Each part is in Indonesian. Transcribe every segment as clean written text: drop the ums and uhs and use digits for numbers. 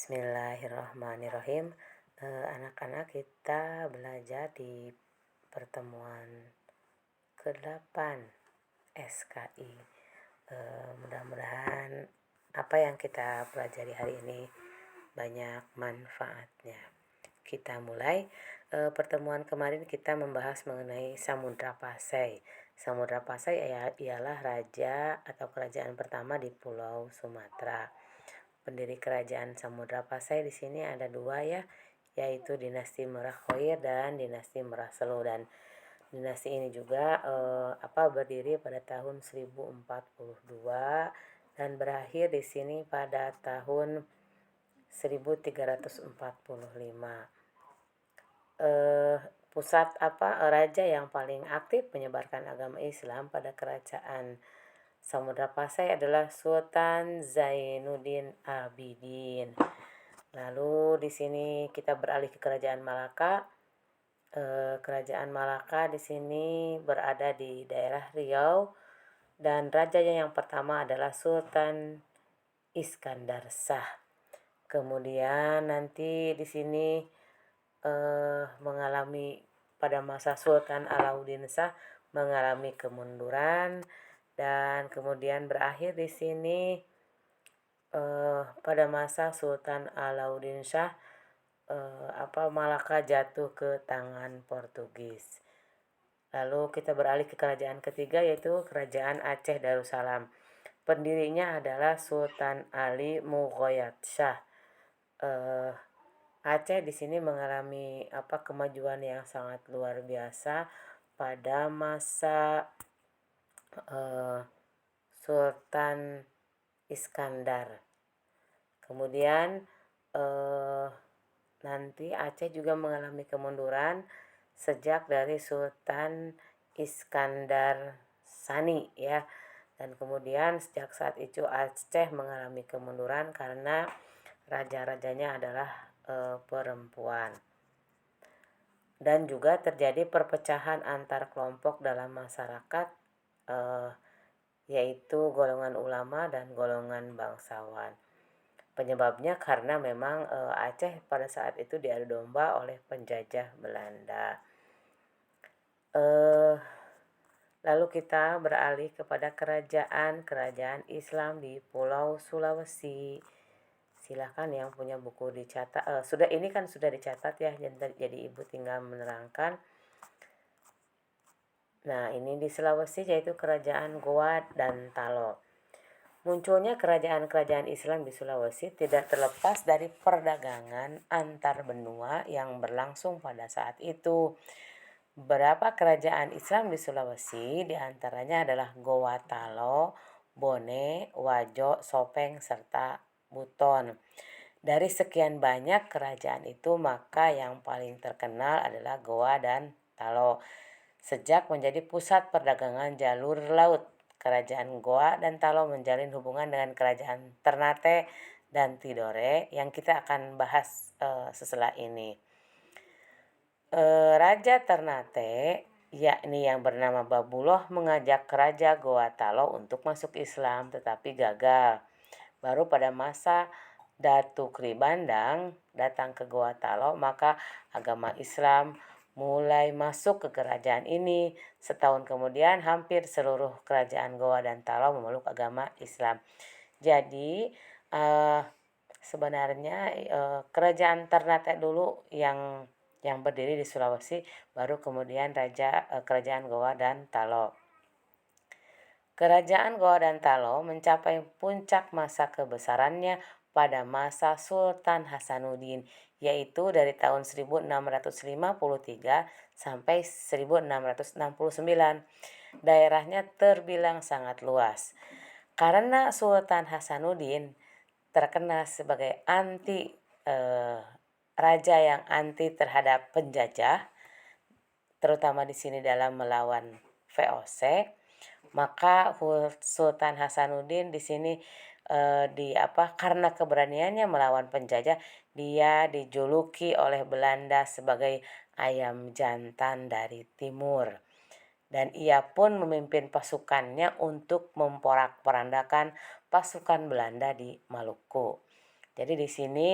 Bismillahirrahmanirrahim. Anak-anak, kita belajar di pertemuan ke-8 SKI. Mudah-mudahan apa yang kita pelajari hari ini banyak manfaatnya. Kita mulai. Pertemuan kemarin kita membahas mengenai Samudra Pasai. Samudra Pasai ialah raja atau kerajaan pertama di Pulau Sumatera. Pendiri kerajaan Samudra Pasai di sini ada dua ya, yaitu dinasti Merah Khoir dan dinasti Merah Selo. Dan dinasti ini juga berdiri pada tahun 1042 dan berakhir di sini pada tahun 1345. Pusat raja yang paling aktif menyebarkan agama Islam pada kerajaan Samudra Pasai adalah Sultan Zainuddin Abidin. Lalu di sini kita beralih ke Kerajaan Malaka. Kerajaan Malaka di sini berada di daerah Riau dan rajanya yang pertama adalah Sultan Iskandar Shah. Kemudian nanti di sini mengalami pada masa Sultan Alauddin Shah mengalami kemunduran dan kemudian berakhir di sini pada masa Sultan Alauddin Shah Malaka jatuh ke tangan Portugis. Lalu kita beralih ke kerajaan ketiga, yaitu Kerajaan Aceh Darussalam. Pendirinya adalah Sultan Ali Mughayyad Shah. Aceh di sini mengalami kemajuan yang sangat luar biasa pada masa Sultan Iskandar. Kemudian nanti Aceh juga mengalami kemunduran sejak dari Sultan Iskandar Sani ya. Dan kemudian sejak saat itu Aceh mengalami kemunduran karena raja-rajanya adalah perempuan. Dan juga terjadi perpecahan antar kelompok dalam masyarakat, yaitu golongan ulama dan golongan bangsawan. Penyebabnya karena memang Aceh pada saat itu diadu domba oleh penjajah Belanda. Lalu kita beralih kepada kerajaan Islam di Pulau Sulawesi. Silakan yang punya buku dicatat. Sudah dicatat ya, jadi ibu tinggal menerangkan. Nah, ini di Sulawesi yaitu kerajaan Goa dan Talo. Munculnya kerajaan-kerajaan Islam di Sulawesi tidak terlepas dari perdagangan antar benua yang berlangsung pada saat itu. Beberapa kerajaan Islam di Sulawesi diantaranya adalah Goa Talo, Bone, Wajo, Sopeng, serta Buton. Dari sekian banyak kerajaan itu, maka yang paling terkenal adalah Goa dan Talo. Sejak menjadi pusat perdagangan jalur laut, kerajaan Goa dan Talo menjalin hubungan dengan kerajaan Ternate dan Tidore yang kita akan bahas setelah ini. Raja Ternate, yakni yang bernama Babuloh, mengajak Raja Goa Talo untuk masuk Islam tetapi gagal. Baru pada masa Datu Kri Bandang datang ke Goa Talo, maka agama Islam mulai masuk ke kerajaan ini. Setahun kemudian hampir seluruh kerajaan Goa dan Talo memeluk agama Islam. Jadi sebenarnya kerajaan Ternate dulu yang berdiri di Sulawesi, baru kemudian kerajaan Goa dan Talo. Kerajaan Goa dan Talo mencapai puncak masa kebesarannya pada masa Sultan Hasanuddin, yaitu dari tahun 1653 sampai 1669. Daerahnya terbilang sangat luas. Karena Sultan Hasanuddin terkenal sebagai raja yang anti terhadap penjajah, terutama di sini dalam melawan VOC, maka Sultan Hasanuddin di sini karena keberaniannya melawan penjajah, dia dijuluki oleh Belanda sebagai ayam jantan dari timur. Dan ia pun memimpin pasukannya untuk memporak-porandakan pasukan Belanda di Maluku. Jadi di sini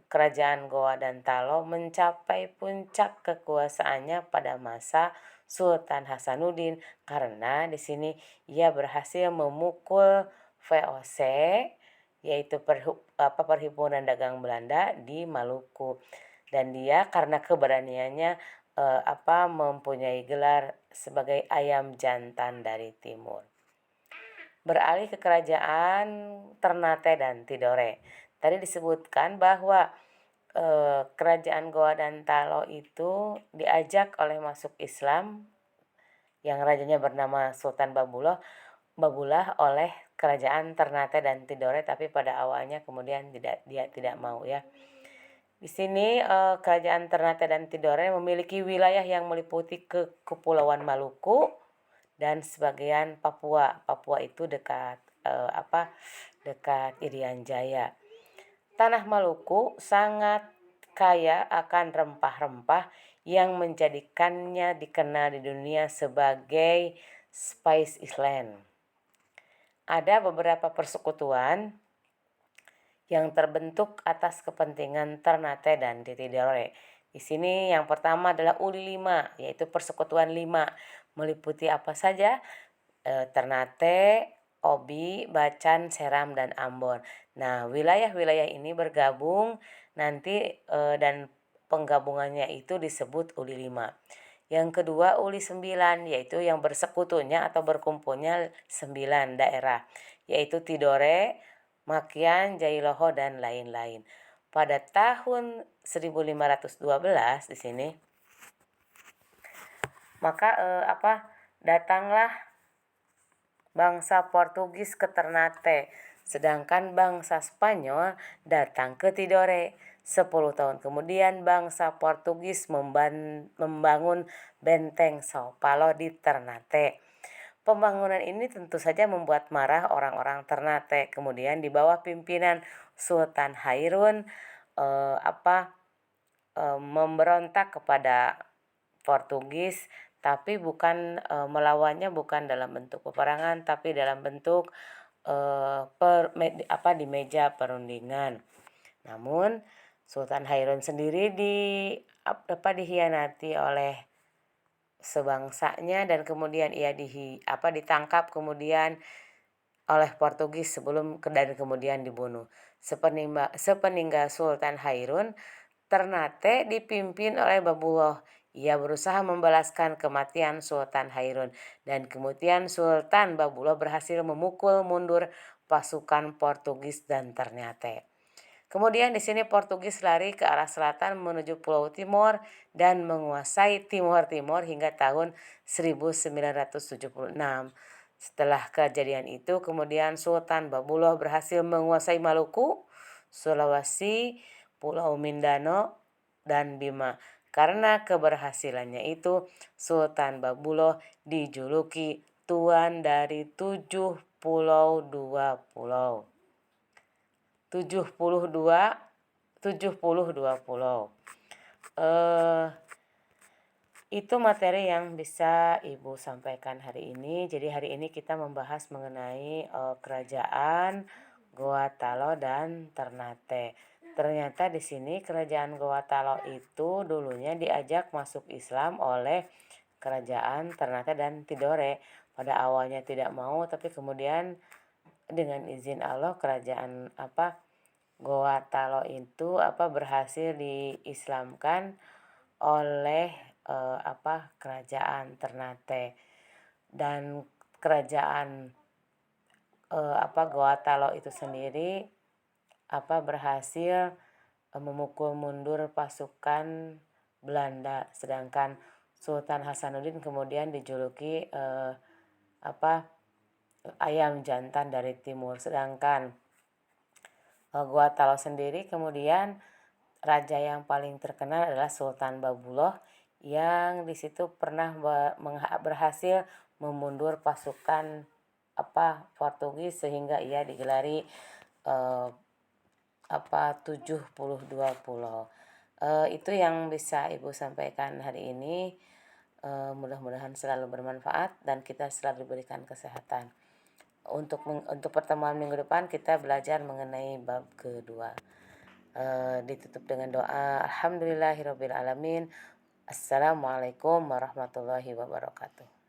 kerajaan Goa dan Talo mencapai puncak kekuasaannya pada masa Sultan Hasanuddin karena di sini ia berhasil memukul VOC, yaitu Perhimpunan Dagang Belanda di Maluku, dan dia karena keberaniannya mempunyai gelar sebagai ayam jantan dari timur. Beralih ke kerajaan Ternate dan Tidore. Tadi disebutkan bahwa kerajaan Goa dan Talo itu diajak oleh masuk Islam yang rajanya bernama Sultan Babulah oleh kerajaan Ternate dan Tidore, tapi pada awalnya kemudian dia tidak mau ya. Di sini kerajaan Ternate dan Tidore memiliki wilayah yang meliputi Kepulauan Maluku dan sebagian Papua. Papua itu dekat dekat Irian Jaya. Tanah Maluku sangat kaya akan rempah-rempah yang menjadikannya dikenal di dunia sebagai Spice Island. Ada beberapa persekutuan yang terbentuk atas kepentingan Ternate dan Tidore. Di sini yang pertama adalah Uli 5, yaitu persekutuan 5, meliputi apa saja? Ternate, Obi, Bacan, Seram, dan Ambon. Nah, wilayah-wilayah ini bergabung nanti dan penggabungannya itu disebut Uli 5. Yang kedua Uli 9, yaitu yang bersekutunya atau berkumpulnya 9 daerah, yaitu Tidore, Makian, Jailoho, dan lain-lain. Pada tahun 1512 di sini, maka datanglah bangsa Portugis ke Ternate, sedangkan bangsa Spanyol datang ke Tidore. 10 tahun kemudian bangsa Portugis membangun benteng Sao Paulo di Ternate. Pembangunan ini tentu saja membuat marah orang-orang Ternate. Kemudian di bawah pimpinan Sultan Hairun memberontak kepada Portugis, tapi bukan melawannya bukan dalam bentuk peperangan, tapi dalam bentuk di meja perundingan. Namun Sultan Hairun sendiri dihianati oleh sebangsanya dan kemudian ia ditangkap kemudian oleh Portugis dan kemudian dibunuh. Sepeninggal Sultan Hairun, Ternate dipimpin oleh Babullah. Ia berusaha membalaskan kematian Sultan Hairun dan kemudian Sultan Babullah berhasil memukul mundur pasukan Portugis dan Ternate. Kemudian di sini Portugis lari ke arah selatan menuju Pulau Timor dan menguasai Timor hingga tahun 1976. Setelah kejadian itu, kemudian Sultan Babullah berhasil menguasai Maluku, Sulawesi, Pulau Mindanao, dan Bima. Karena keberhasilannya itu, Sultan Babullah dijuluki Tuan dari 72 pulau. 72 pulau. Itu materi yang bisa Ibu sampaikan hari ini. Jadi hari ini kita membahas mengenai kerajaan Goa Talo dan Ternate. Ternyata di sini kerajaan Goa Talo itu dulunya diajak masuk Islam oleh kerajaan Ternate dan Tidore. Pada awalnya tidak mau, tapi kemudian dengan izin Allah kerajaan Goa Talo itu berhasil diislamkan oleh kerajaan Ternate, dan kerajaan Goa Talo itu sendiri berhasil memukul mundur pasukan Belanda, sedangkan Sultan Hasanuddin kemudian dijuluki ayam jantan dari timur. Sedangkan Goa Talo sendiri kemudian raja yang paling terkenal adalah Sultan Babullah yang di situ pernah berhasil memundur pasukan Portugis sehingga ia digelari 72 pulau. Itu yang bisa Ibu sampaikan hari ini. Mudah-mudahan selalu bermanfaat dan kita selalu diberikan kesehatan. untuk pertemuan minggu depan kita belajar mengenai bab kedua. Ditutup dengan doa alhamdulillahirabbil alamin. Assalamualaikum warahmatullahi wabarakatuh.